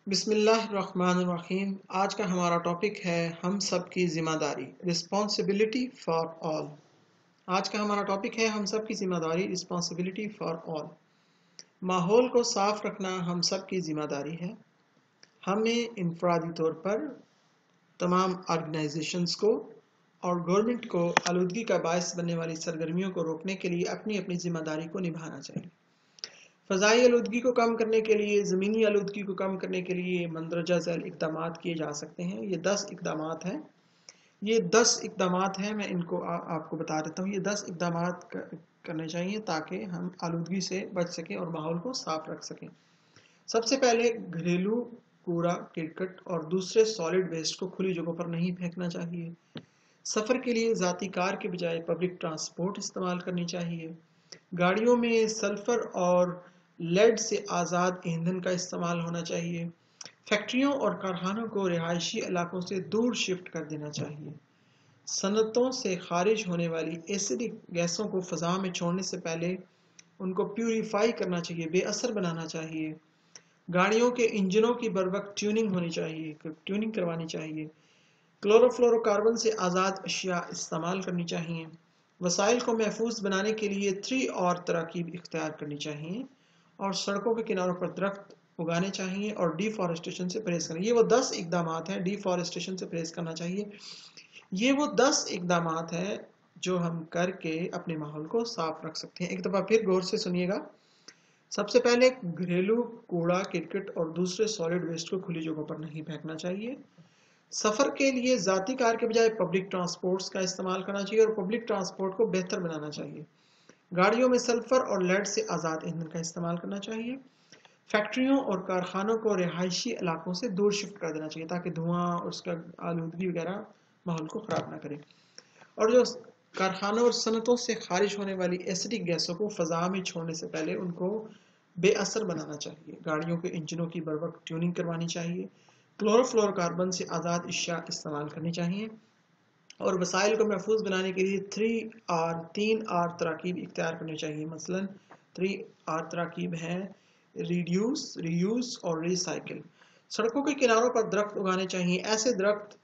बिस्मिल्लाहिर्रहमानिर्रहीम। आज का हमारा टॉपिक है हम सब की जिम्मेदारी, रिस्पॉन्सिबिलिटी फॉर ऑल। आज का हमारा टॉपिक है हम सब की जिम्मेदारी, रिस्पॉन्सिबिलिटी फॉर ऑल। माहौल को साफ रखना हम सब की जिम्मेदारी है। हमें इनफरादी तौर पर तमाम ऑर्गेनाइजेशंस को और गवर्नमेंट को आलूदगी का बायस बनने वाली सरगर्मियों को रोकने के लिए अपनी अपनी जिम्मेदारी को निभाना चाहिए। फ़ज़ाई आलूदगी को कम करने के लिए, ज़मीनी आलूदगी को कम करने के लिए मंदरजा झैल इक़दाम किए जा सकते हैं। ये 10 इक़दामात हैं। मैं इनको आपको बता देता हूँ। ये 10 इक़दामात करने चाहिए ताकि हम आलूदगी से बच सकें और माहौल को साफ रख सकें। सबसे पहले घरेलू कूड़ा, करकट और दूसरे सॉलिड वेस्ट को खुली जगहों पर नहीं फेंकना चाहिए। सफ़र के लिए ज़ाती कार के बजाय पब्लिक ट्रांसपोर्ट इस्तेमाल करनी चाहिए। गाड़ियों में सल्फ़र और लेड से आज़ाद ईंधन का इस्तेमाल होना चाहिए। फैक्ट्रियों और कारखानों को रिहायशी इलाकों से दूर शिफ्ट कर देना चाहिए। सनतों से खारिज होने वाली एसिडिक गैसों को फ़ज़ा में छोड़ने से पहले उनको प्यूरीफाई करना चाहिए, बेअसर बनाना चाहिए। गाड़ियों के इंजनों की बर वक्त ट्यूनिंग करवानी चाहिए। क्लोरोफ्लोरोकार्बन से आज़ाद अशिया इस्तेमाल करनी चाहिए। वसाइल को महफूज बनाने के लिए 3 और तराकीब इख्तियार करनी चाहिए और सड़कों के किनारों पर दरख्त उगाने चाहिए और डिफॉरेस्टेशन से परहेज करना। ये वो 10 इकदामात हैं। डिफॉरेस्टेशन से परहेज करना चाहिए। ये वो 10 इकदामात हैं जो हम करके अपने माहौल को साफ रख सकते हैं। एक दफ़ा फिर गौर से सुनिएगा। सबसे पहले घरेलू कूड़ा, करकट और दूसरे सॉलिड वेस्ट को खुली जगहों पर नहीं फेंकना चाहिए। सफ़र के लिए ज़ाती कार के बजाय पब्लिक ट्रांसपोर्ट्स का इस्तेमाल करना चाहिए और पब्लिक ट्रांसपोर्ट को बेहतर बनाना चाहिए। गाड़ियों में सल्फ़र और लेड से आज़ाद ईंधन का इस्तेमाल करना चाहिए। फैक्ट्रियों और कारखानों को रिहायशी इलाकों से दूर शिफ्ट कर देना चाहिए ताकि धुआं और उसका आलूदगी वगैरह माहौल को ख़राब ना करे। और जो कारखानों और सनतों से खारिज होने वाली एसिडिक गैसों को फ़ज़ा में छोड़ने से पहले उनको बेअसर बनाना चाहिए। गाड़ियों के इंजनों की बर वक्त ट्यूनिंग करवानी चाहिए। क्लोरोफ्लोरोकार्बन से आज़ाद अशिया इस्तेमाल करनी चाहिए और वसाइल को महफूज बनाने के लिए 3 आर तराकीब इख्तियार करनी चाहिए। मसलन 3 आर तराकीब हैं रिड्यूस, रीयूज़ और रिसाइकिल। सड़कों के किनारों पर दरख्त उगाने चाहिए। ऐसे दरख्त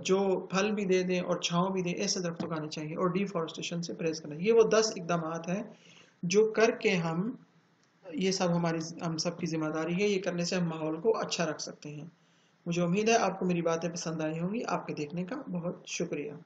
जो फल भी दे दें और छाँव भी दें, ऐसे दरख्त उगाने चाहिए और डिफॉरेस्टेशन से परहेज करना। ये वो 10 इकदामात हैं जो करके ये सब हम सब की जिम्मेदारी है। ये करने से हम माहौल को अच्छा रख सकते हैं। मुझे उम्मीद है आपको मेरी बातें पसंद आई होंगी। आपके देखने का बहुत शुक्रिया।